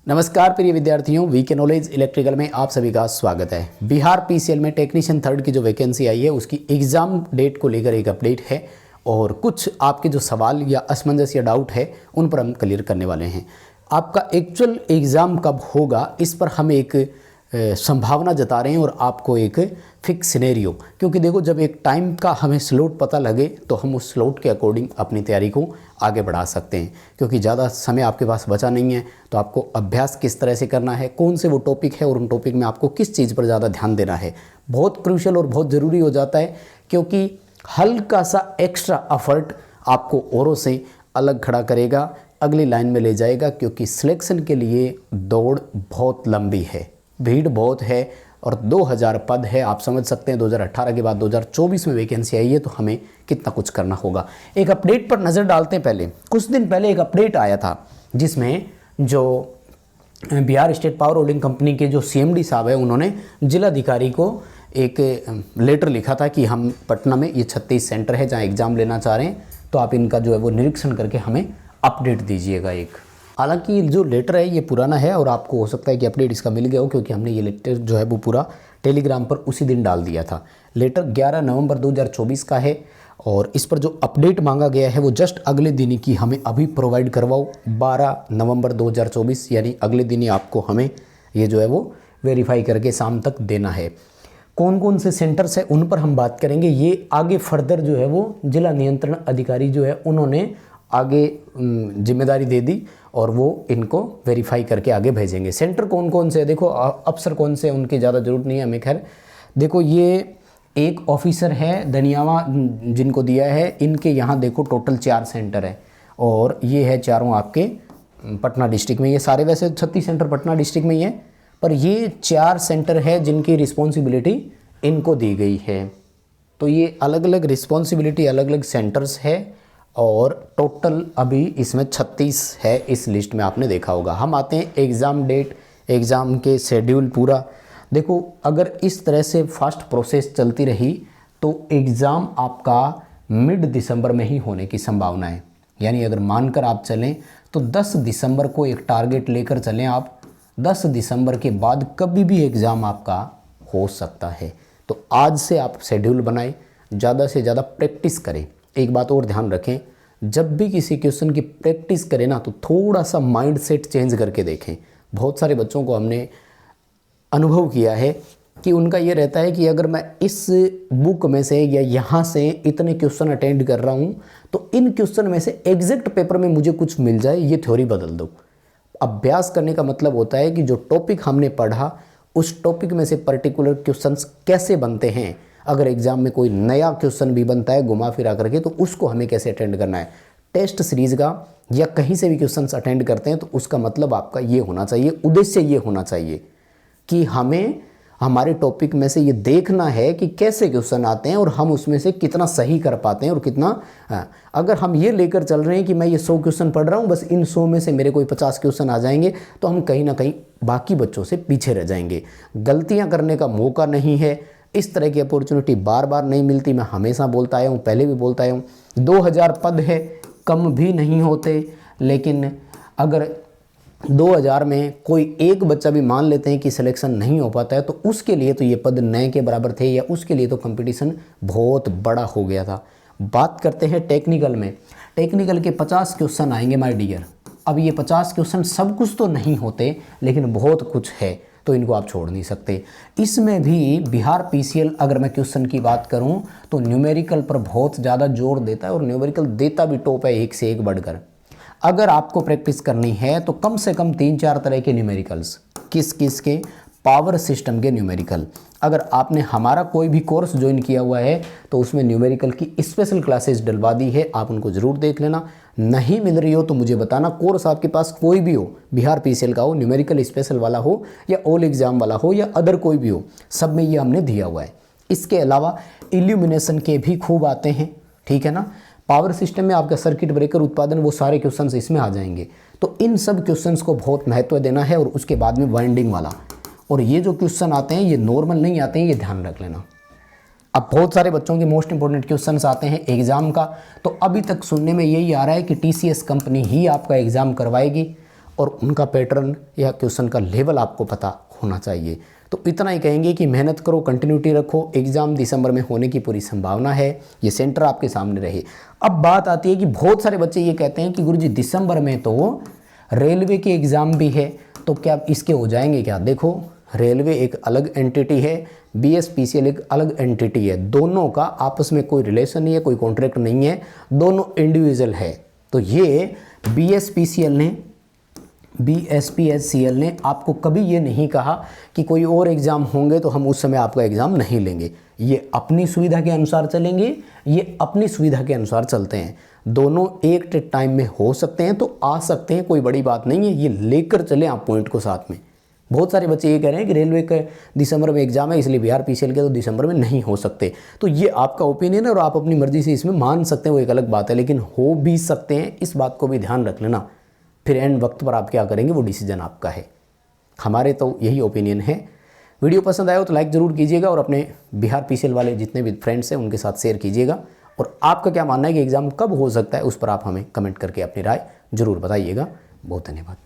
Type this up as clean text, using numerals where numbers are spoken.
नमस्कार प्रिय विद्यार्थियों, वीके नॉलेज इलेक्ट्रिकल में आप सभी का स्वागत है। बिहार पीसीएल में टेक्नीशियन थर्ड की जो वैकेंसी आई है उसकी एग्ज़ाम डेट को लेकर एक अपडेट है और कुछ आपके जो सवाल या असमंजस या डाउट है उन पर हम क्लियर करने वाले हैं। आपका एक्चुअल एग्ज़ाम कब होगा इस पर हम एक संभावना जता रहे हैं और आपको एक फिक्स सिनेरियो, क्योंकि देखो जब एक टाइम का हमें स्लॉट पता लगे तो हम उस स्लॉट के अकॉर्डिंग अपनी तैयारी को आगे बढ़ा सकते हैं। क्योंकि ज़्यादा समय आपके पास बचा नहीं है तो आपको अभ्यास किस तरह से करना है, कौन से वो टॉपिक है और उन टॉपिक में आपको किस चीज़ पर ज़्यादा ध्यान देना है, बहुत क्रूशियल और बहुत ज़रूरी हो जाता है। क्योंकि हल्का सा एक्स्ट्रा एफर्ट आपको औरों से अलग खड़ा करेगा, अगली लाइन में ले जाएगा। क्योंकि सिलेक्शन के लिए दौड़ बहुत लंबी है, भीड़ बहुत है और 2000 पद है। आप समझ सकते हैं 2018 के बाद 2024 में वैकेंसी आई है तो हमें कितना कुछ करना होगा। एक अपडेट पर नज़र डालते हैं। पहले कुछ दिन पहले एक अपडेट आया था जिसमें जो Bihar state power holding company के जो सीएमडी साहब है उन्होंने जिलाधिकारी को एक लेटर लिखा था कि हम पटना में ये 36 सेंटर है जहाँ एग्ज़ाम लेना चाह रहे हैं, तो आप इनका जो है वो निरीक्षण करके हमें अपडेट दीजिएगा एक। हालांकि जो लेटर है ये पुराना है और आपको हो सकता है कि अपडेट इसका मिल गया हो, क्योंकि हमने ये लेटर जो है वो पूरा टेलीग्राम पर उसी दिन डाल दिया था। लेटर 11 नवंबर 2024 का है और इस पर जो अपडेट मांगा गया है वो जस्ट अगले दिन ही की हमें अभी प्रोवाइड करवाओ। 12 नवंबर 2024 यानी अगले दिन ही आपको हमें ये जो है वो वेरीफाई करके शाम तक देना है। कौन कौन से सेंटर्स हैं उन पर हम बात करेंगे। ये आगे फर्दर जो है वो जिला नियंत्रण अधिकारी जो है उन्होंने आगे जिम्मेदारी दे दी और वो इनको वेरीफाई करके आगे भेजेंगे। सेंटर कौन कौन से, देखो अफसर कौन से उनकी ज़्यादा ज़रूरत नहीं है हमें। खैर देखो ये एक ऑफिसर है दनियावा जिनको दिया है, इनके यहाँ देखो टोटल 4 सेंटर है और ये है चारों आपके पटना डिस्ट्रिक्ट में। ये सारे वैसे 36 सेंटर पटना डिस्ट्रिक्ट में ही है, पर ये 4 सेंटर है जिनकी रिस्पॉन्सिबिलिटी इनको दी गई है। तो ये अलग अलग रिस्पॉन्सिबिलिटी, अलग अलग सेंटर्स है और टोटल अभी इसमें 36 है इस लिस्ट में, आपने देखा होगा। हम आते हैं एग्ज़ाम डेट, एग्ज़ाम के शेड्यूल पूरा। देखो अगर इस तरह से फास्ट प्रोसेस चलती रही तो एग्ज़ाम आपका मिड दिसंबर में ही होने की संभावना है। यानी अगर मानकर आप चलें तो 10 दिसंबर को एक टारगेट लेकर चलें आप, 10 दिसंबर के बाद कभी भी एग्ज़ाम आपका हो सकता है। तो आज से आप शेड्यूल बनाएं, ज़्यादा से ज़्यादा प्रैक्टिस करें। एक बात और ध्यान रखें, जब भी किसी क्वेश्चन की प्रैक्टिस करें ना तो थोड़ा सा माइंड सेट चेंज करके देखें। बहुत सारे बच्चों को हमने अनुभव किया है कि उनका ये रहता है कि अगर मैं इस बुक में से या यहाँ से इतने क्वेश्चन अटेंड कर रहा हूँ तो इन क्वेश्चन में से एग्जैक्ट पेपर में मुझे कुछ मिल जाए, ये थ्योरी बदल दो। अभ्यास करने का मतलब होता है कि जो टॉपिक हमने पढ़ा उस टॉपिक में से पर्टिकुलर क्वेश्चंस कैसे बनते हैं। अगर एग्ज़ाम में कोई नया क्वेश्चन भी बनता है घुमा फिरा करके तो उसको हमें कैसे अटेंड करना है। टेस्ट सीरीज़ का या कहीं से भी क्वेश्चंस अटेंड करते हैं तो उसका मतलब आपका ये होना चाहिए, उद्देश्य ये होना चाहिए कि हमें हमारे टॉपिक में से ये देखना है कि कैसे क्वेश्चन आते हैं और हम उसमें से कितना सही कर पाते हैं और कितना। अगर हम ये लेकर चल रहे हैं कि मैं ये 100 क्वेश्चन पढ़ रहा हूँ, बस इन 100 में से मेरे कोई 50 क्वेश्चन आ जाएंगे, तो हम कहीं ना कहीं बाकी बच्चों से पीछे रह जाएंगे। गलतियाँ करने का मौका नहीं है, इस तरह की अपॉर्चुनिटी बार बार नहीं मिलती। मैं हमेशा बोलता आया हूँ, पहले भी बोलता आया हूँ, 2000 पद है, कम भी नहीं होते। लेकिन अगर 2000 में कोई एक बच्चा भी मान लेते हैं कि सिलेक्शन नहीं हो पाता है तो उसके लिए तो ये पद नए के बराबर थे, या उसके लिए तो कंपटीशन बहुत बड़ा हो गया था। बात करते हैं टेक्निकल में। टेक्निकल के 50 क्वेश्चन आएंगे माय डियर। अब ये 50 क्वेश्चन सब कुछ तो नहीं होते लेकिन बहुत कुछ है, तो इनको आप छोड़ नहीं सकते। इसमें भी बिहार पीसीएल अगर मैं क्वेश्चन की बात करूं तो न्यूमेरिकल पर बहुत ज़्यादा जोर देता है और न्यूमेरिकल देता भी टॉप है, एक से एक बढ़कर। अगर आपको प्रैक्टिस करनी है तो कम से कम 3-4 तरह के न्यूमेरिकल्स, किस किस के, पावर सिस्टम के न्यूमेरिकल। अगर आपने हमारा कोई भी कोर्स ज्वाइन किया हुआ है तो उसमें न्यूमेरिकल की स्पेशल क्लासेस डलवा दी है, आप उनको ज़रूर देख लेना। नहीं मिल रही हो तो मुझे बताना। कोर्स आपके पास कोई भी हो, बिहार पीसीएल का हो, न्यूमेरिकल स्पेशल वाला हो या ऑल एग्जाम वाला हो या अदर कोई भी हो, सब में ये हमने दिया हुआ है। इसके अलावा इल्यूमिनेशन के भी खूब आते हैं, ठीक है ना। पावर सिस्टम में आपका सर्किट ब्रेकर उत्पादन, वो सारे क्वेश्चंस इसमें आ जाएंगे। तो इन सब क्वेश्चंस को बहुत महत्व देना है। और उसके बाद में वाइंडिंग वाला, और ये जो क्वेश्चन आते हैं ये नॉर्मल नहीं आते हैं, ये ध्यान रख लेना। अब बहुत सारे बच्चों के मोस्ट इंपॉर्टेंट क्वेश्चंस आते हैं एग्ज़ाम का, तो अभी तक सुनने में यही आ रहा है कि टीसीएस कंपनी ही आपका एग्ज़ाम करवाएगी और उनका पैटर्न या क्वेश्चन का लेवल आपको पता होना चाहिए। तो इतना ही कहेंगे कि मेहनत करो, कंटिन्यूटी रखो, एग्ज़ाम दिसंबर में होने की पूरी संभावना है, ये सेंटर आपके सामने रहे। अब बात आती है कि बहुत सारे बच्चे ये कहते हैं कि गुरुजी दिसंबर में तो रेलवे के एग्ज़ाम भी है, तो क्या इसके हो जाएंगे क्या? देखो, रेलवे एक अलग एंटिटी है, BSPCL एक अलग एंटिटी है, दोनों का आपस में कोई रिलेशन नहीं है, कोई कॉन्ट्रैक्ट नहीं है, दोनों इंडिविजुअल है। तो ये BSPSCL ने आपको कभी ये नहीं कहा कि कोई और एग्ज़ाम होंगे तो हम उस समय आपका एग्ज़ाम नहीं लेंगे। ये अपनी सुविधा के अनुसार चलेंगे, ये अपनी सुविधा के अनुसार चलते हैं। दोनों एक टाइम में हो सकते हैं तो आ सकते हैं, कोई बड़ी बात नहीं है, ये लेकर चलें आप पॉइंट को साथ में। बहुत सारे बच्चे ये कह रहे हैं कि रेलवे का दिसंबर में एग्जाम है इसलिए BRPCL के तो दिसंबर में नहीं हो सकते। तो ये आपका ओपिनियन है और आप अपनी मर्जी से इसमें मान सकते हैं, वो एक अलग बात है, लेकिन हो भी सकते हैं, इस बात को भी ध्यान रख लेना। फिर एंड वक्त पर आप क्या करेंगे वो डिसीजन आपका है। हमारे तो यही ओपिनियन है। वीडियो पसंद आया हो तो लाइक ज़रूर कीजिएगा और अपने BRPCL वाले जितने भी फ्रेंड्स हैं उनके साथ शेयर कीजिएगा। और आपका क्या मानना है कि एग्ज़ाम कब हो सकता है, उस पर आप हमें कमेंट करके अपनी राय ज़रूर बताइएगा। बहुत धन्यवाद।